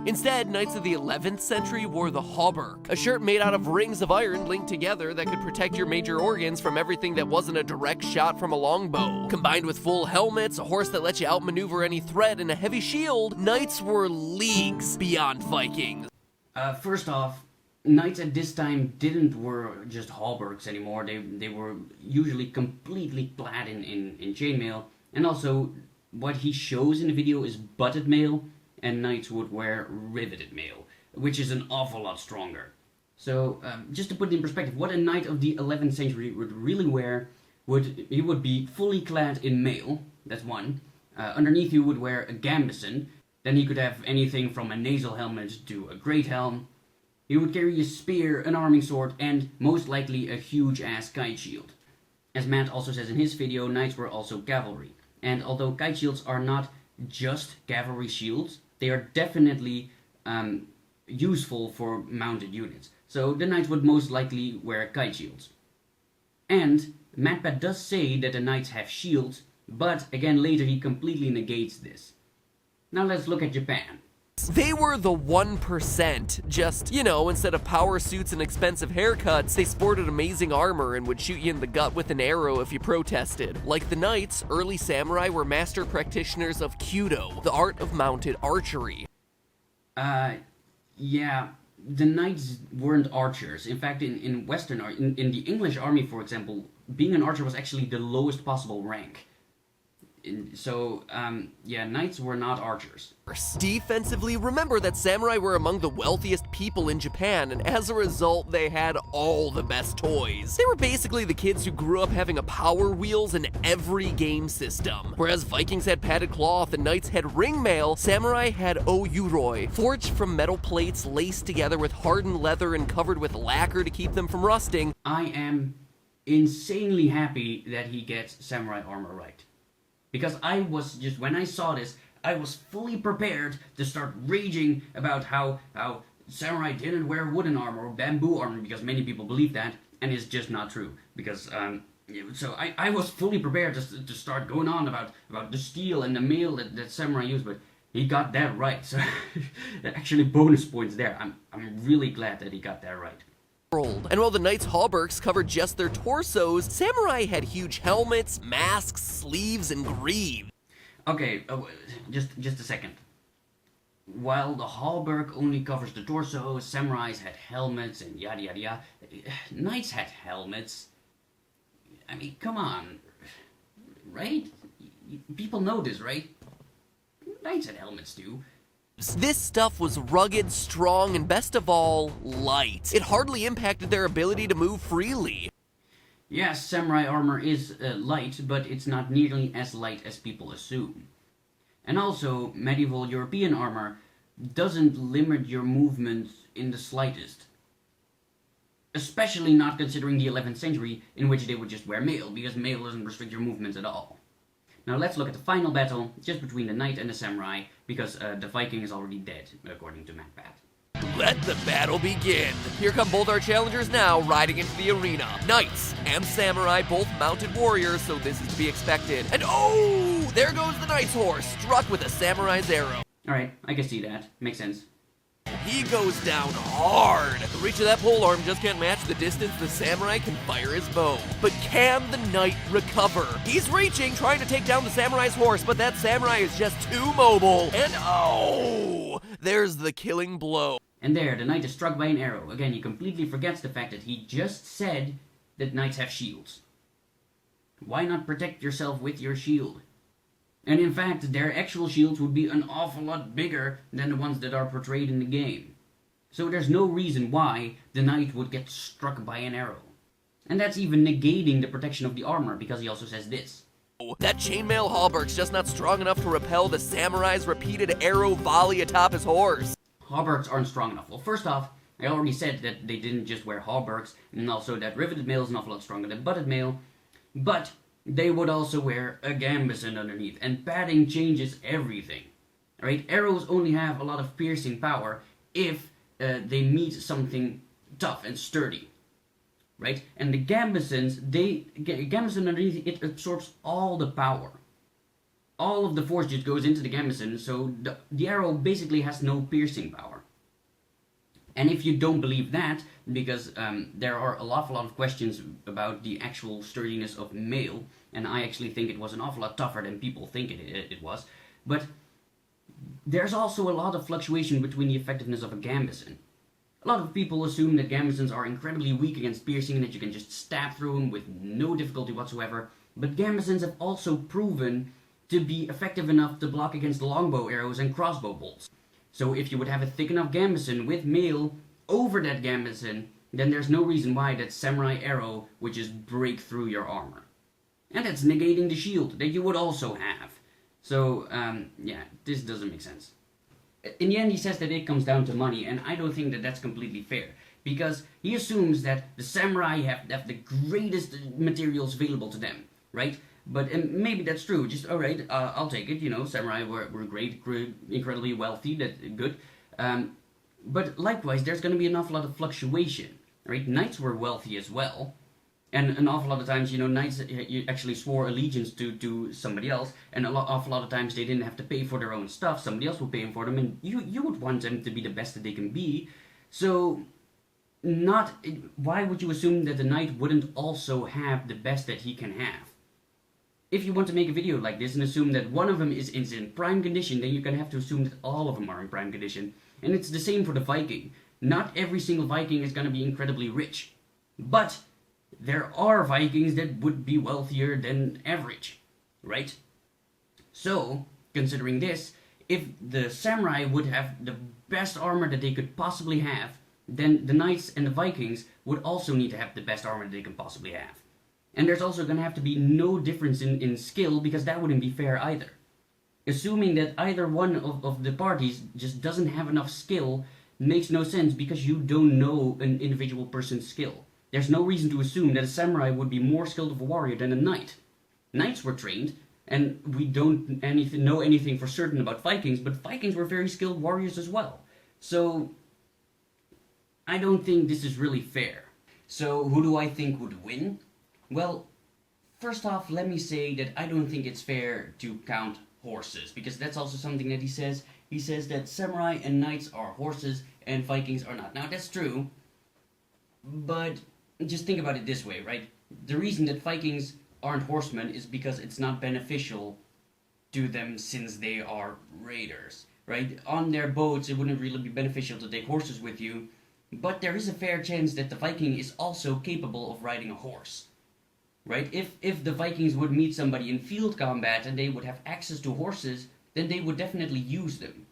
Instead, knights of the 11th century wore the hauberk, a shirt made out of rings of iron linked together that could protect your major organs from everything that wasn't a direct shot from a longbow. Combined with full helmets, a horse that lets you outmaneuver any threat, and a heavy shield, knights were leagues beyond Vikings. First off, knights at this time didn't wear just hauberks anymore. They were usually completely clad in chainmail. And also, what he shows in the video is butted mail, and knights would wear riveted mail, which is an awful lot stronger. So, just to put it in perspective, what a knight of the 11th century would really wear, he would be fully clad in mail, that's one. Underneath he would wear a gambeson, then he could have anything from a nasal helmet to a great helm. He would carry a spear, an arming sword, and most likely a huge-ass kite shield. As Matt also says in his video, knights were also cavalry. And although kite shields are not just cavalry shields, they are definitely useful for mounted units. So the knights would most likely wear kite shields. And MatPat does say that the knights have shields, but again later he completely negates this. Now let's look at Japan. They were the 1%. Just, you know, instead of power suits and expensive haircuts, they sported amazing armor and would shoot you in the gut with an arrow if you protested. Like the knights, early samurai were master practitioners of Kyudo, the art of mounted archery. Yeah, the knights weren't archers. In fact, in Western, in the English army, for example, being an archer was actually the lowest possible rank. So, yeah, knights were not archers. Defensively, remember that samurai were among the wealthiest people in Japan, and as a result, they had all the best toys. They were basically the kids who grew up having a Power Wheels in every game system. Whereas Vikings had padded cloth and knights had ring mail, samurai had oyuroi, forged from metal plates laced together with hardened leather and covered with lacquer to keep them from rusting. I am insanely happy that he gets samurai armor right. Because when I saw this, I was fully prepared to start raging about how samurai didn't wear wooden armor or bamboo armor, because many people believe that, and it's just not true. Because, so I was fully prepared to start going on about the steel and the mail that samurai used, but he got that right. So, actually bonus points there. I'm really glad that he got that right. And while the knights' hauberks covered just their torsos, samurai had huge helmets, masks, sleeves, and greaves. Okay, just a second. While the hauberk only covers the torso, samurais had helmets and yada yada yada. Knights had helmets. I mean, come on. Right? People know this, right? Knights had helmets too. This stuff was rugged, strong, and best of all, light. It hardly impacted their ability to move freely. Yes, samurai armor is light, but it's not nearly as light as people assume. And also, medieval European armor doesn't limit your movement in the slightest. Especially not considering the 11th century, in which they would just wear mail, because mail doesn't restrict your movements at all. Now let's look at the final battle, just between the knight and the samurai, because the Viking is already dead, according to MatPat. Let the battle begin. Here come both our challengers now, riding into the arena. Knights and samurai, both mounted warriors, so this is to be expected. And oh, there goes the knight's horse, struck with a samurai's arrow. Alright, I can see that. Makes sense. He goes down hard. The reach of that polearm just can't match the distance the samurai can fire his bow. But can the knight recover? He's reaching, trying to take down the samurai's horse, but that samurai is just too mobile. And oh, there's the killing blow. And there, the knight is struck by an arrow. Again, he completely forgets the fact that he just said that knights have shields. Why not protect yourself with your shield? And in fact, their actual shields would be an awful lot bigger than the ones that are portrayed in the game. So there's no reason why the knight would get struck by an arrow. And that's even negating the protection of the armor, because he also says this. That chainmail hauberk's just not strong enough to repel the samurai's repeated arrow volley atop his horse. Hauberks aren't strong enough. Well, first off, I already said that they didn't just wear hauberks, and also that riveted mail is an awful lot stronger than butted mail, but they would also wear a gambeson underneath, and padding changes everything. Right? Arrows only have a lot of piercing power if they meet something tough and sturdy. Right? And the gambesons, gambeson underneath, it absorbs all the power. all of the force just goes into the gambeson, so the arrow basically has no piercing power. And if you don't believe that, because there are an awful lot of questions about the actual sturdiness of mail, and I actually think it was an awful lot tougher than people think it was, but there's also a lot of fluctuation between the effectiveness of a gambeson. A lot of people assume that gambesons are incredibly weak against piercing and that you can just stab through them with no difficulty whatsoever, but gambesons have also proven to be effective enough to block against longbow arrows and crossbow bolts. So if you would have a thick enough gambeson with mail over that gambeson, then there's no reason why that samurai arrow would just break through your armor. And that's negating the shield that you would also have. So, yeah, this doesn't make sense. In the end, he says that it comes down to money, and I don't think that that's completely fair. Because he assumes that the samurai have the greatest materials available to them, right? But and maybe that's true. Just, alright, I'll take it, you know, samurai were great, incredibly wealthy, that's good. But likewise, there's going to be an awful lot of fluctuation, right? Knights were wealthy as well. And an awful lot of times, you know, knights actually swore allegiance to somebody else, and awful lot of times they didn't have to pay for their own stuff. Somebody else would pay for them, and you would want them to be the best that they can be. So, why would you assume that the knight wouldn't also have the best that he can have? If you want to make a video like this and assume that one of them is in prime condition, then you're going to have to assume that all of them are in prime condition. And it's the same for the Viking. Not every single Viking is going to be incredibly rich. But there are Vikings that would be wealthier than average, right? So, considering this, if the samurai would have the best armor that they could possibly have, then the knights and the Vikings would also need to have the best armor that they can possibly have. And there's also going to have to be no difference in skill, because that wouldn't be fair either. Assuming that either one of the parties just doesn't have enough skill makes no sense, because you don't know an individual person's skill. There's no reason to assume that a samurai would be more skilled of a warrior than a knight. Knights were trained, and we don't know anything for certain about Vikings, but Vikings were very skilled warriors as well. So, I don't think this is really fair. So, who do I think would win? Well, first off, let me say that I don't think it's fair to count horses, because that's also something that he says. He says that samurai and knights are horses, and Vikings are not. Now, that's true, but just think about it this way, right? The reason that Vikings aren't horsemen is because it's not beneficial to them since they are raiders, right? On their boats, it wouldn't really be beneficial to take horses with you, but there is a fair chance that the Viking is also capable of riding a horse, right? If the Vikings would meet somebody in field combat and they would have access to horses, then they would definitely use them.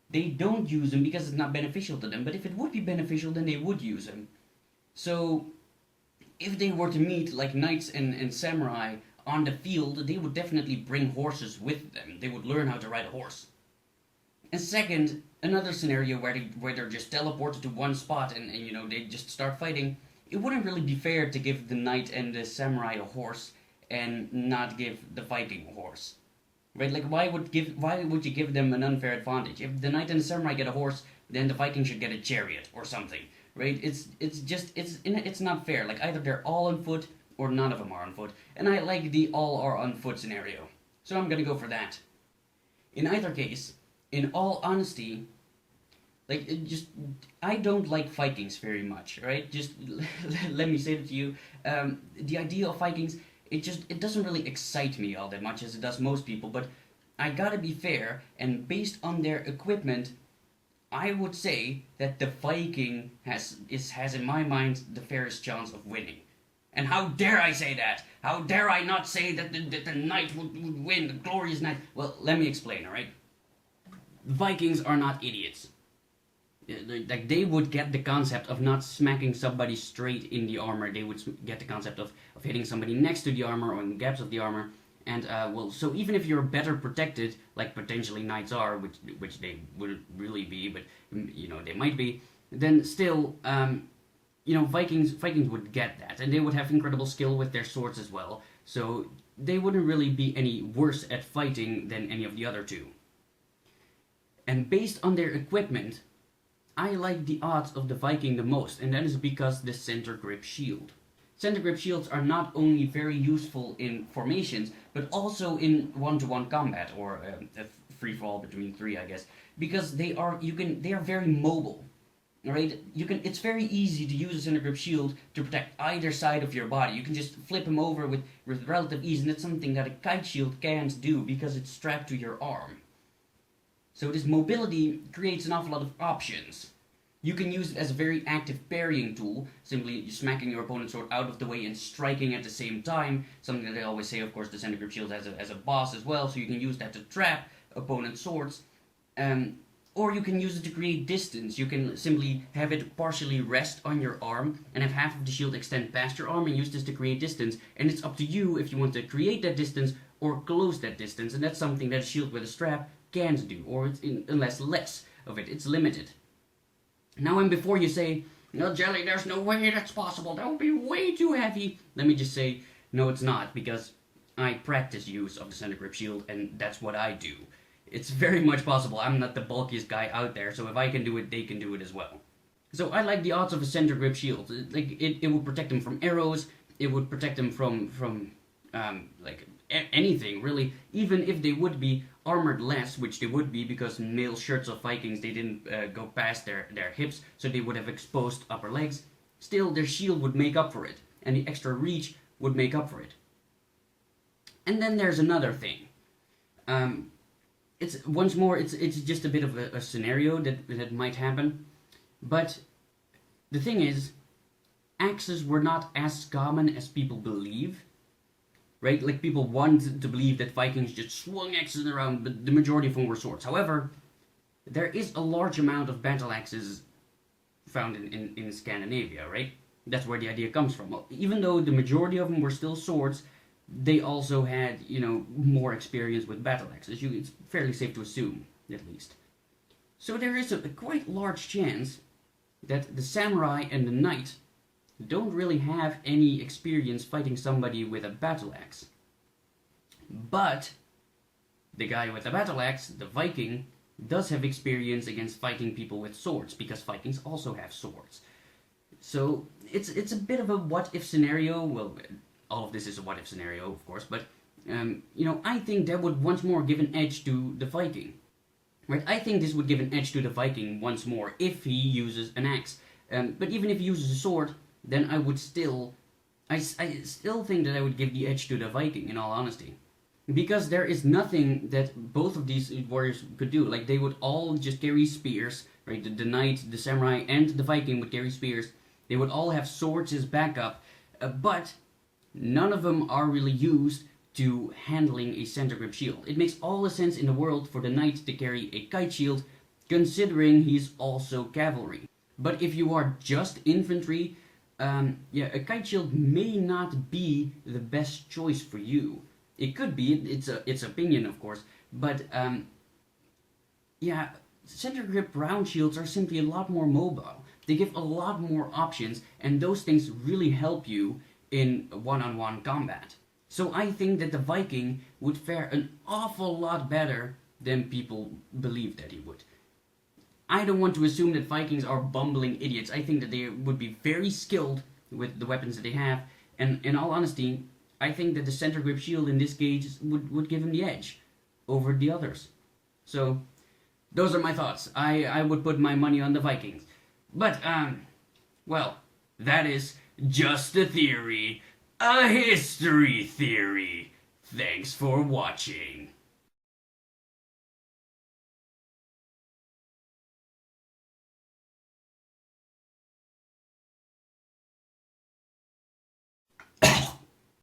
They don't use them because it's not beneficial to them, but if it would be beneficial, then they would use them. So, if they were to meet like knights and samurai on the field, they would definitely bring horses with them. They would learn how to ride a horse. And second, another scenario where they're just teleported to one spot and you know, they just start fighting, it wouldn't really be fair to give the knight and the samurai a horse and not give the Viking a horse. Right? Like, why would you give them an unfair advantage? If the knight and the samurai get a horse, then the Viking should get a chariot or something. Right? It's not fair. Like, either they're all on foot or none of them are on foot. And I like the all are on foot scenario. So I'm gonna go for that. In either case, in all honesty, like, I don't like Vikings very much, right? Just let me say it to you. The idea of Vikings, it doesn't really excite me all that much as it does most people, but I gotta be fair, and based on their equipment, I would say that the Viking has in my mind the fairest chance of winning. And how dare I say that? How dare I not say that the knight would win, the glorious knight? Well, let me explain, alright? Vikings are not idiots. Like, they would get the concept of not smacking somebody straight in the armor. They would get the concept of hitting somebody next to the armor or in the gaps of the armor. And, well, so even if you're better protected, like potentially knights are, which they wouldn't really be, but, you know, they might be, then still, you know, Vikings would get that. And they would have incredible skill with their swords as well. So they wouldn't really be any worse at fighting than any of the other two. And based on their equipment, I like the odds of the Viking the most, and that is because the center grip shield. center grip shields are not only very useful in formations, but also in one-to-one combat, or a free-for-all between three, I guess, because they are very mobile. Right? It's very easy to use a center grip shield to protect either side of your body. You can just flip him over with relative ease, and that's something that a kite shield can't do because it's strapped to your arm. So this mobility creates an awful lot of options. You can use it as a very active parrying tool, simply smacking your opponent's sword out of the way and striking at the same time. Something that I always say, of course, the center grip shield has a boss as well, so you can use that to trap opponent's swords. Or you can use it to create distance. You can simply have it partially rest on your arm and have half of the shield extend past your arm and use this to create distance. And it's up to you if you want to create that distance or close that distance. And that's something that a shield with a strap can't do, or unless less of it. It's limited. Now, and before you say, "No, Jelly, there's no way that's possible. That would be way too heavy," let me just say, no, it's not, because I practice use of the center grip shield, and that's what I do. It's very much possible. I'm not the bulkiest guy out there, so if I can do it, they can do it as well. So I like the odds of a center grip shield. It would protect them from arrows. It would protect them from anything, really. Even if they would be armored less, which they would be, because male shirts of Vikings, they didn't go past their hips, so they would have exposed upper legs. Still, their shield would make up for it, and the extra reach would make up for it. And then there's another thing. It's just a bit of a scenario that might happen, but the thing is, axes were not as common as people believe, right? Like, people want to believe that Vikings just swung axes around, but the majority of them were swords. However, there is a large amount of battle axes found in Scandinavia, right? That's where the idea comes from. Even though the majority of them were still swords, they also had, more experience with battle axes. It's fairly safe to assume, at least. So there is a quite large chance that the samurai and the knight don't really have any experience fighting somebody with a battle axe. But the guy with the battle axe, the Viking, does have experience against fighting people with swords, because Vikings also have swords. So it's a bit of a what-if scenario. Well, all of this is a what-if scenario, of course, but, I think that would once more give an edge to the Viking. Right? I think this would give an edge to the Viking once more, if he uses an axe. But even if he uses a sword, then I still think that I would give the edge to the Viking, in all honesty. Because there is nothing that both of these warriors could do. Like, they would all just carry spears, right? The knight, the samurai, and the Viking would carry spears. They would all have swords as backup, but none of them are really used to handling a center grip shield. It makes all the sense in the world for the knight to carry a kite shield, considering he's also cavalry. But if you are just infantry, a kite shield may not be the best choice for you. It could be, it's opinion, of course, but center grip round shields are simply a lot more mobile. They give a lot more options, and those things really help you in one-on-one combat. So I think that the Viking would fare an awful lot better than people believe that he would. I don't want to assume that Vikings are bumbling idiots. I think that they would be very skilled with the weapons that they have, and in all honesty, I think that the center grip shield in this case would give him the edge over the others. So, those are my thoughts. I would put my money on the Vikings. But, that is just a theory. A history theory. Thanks for watching.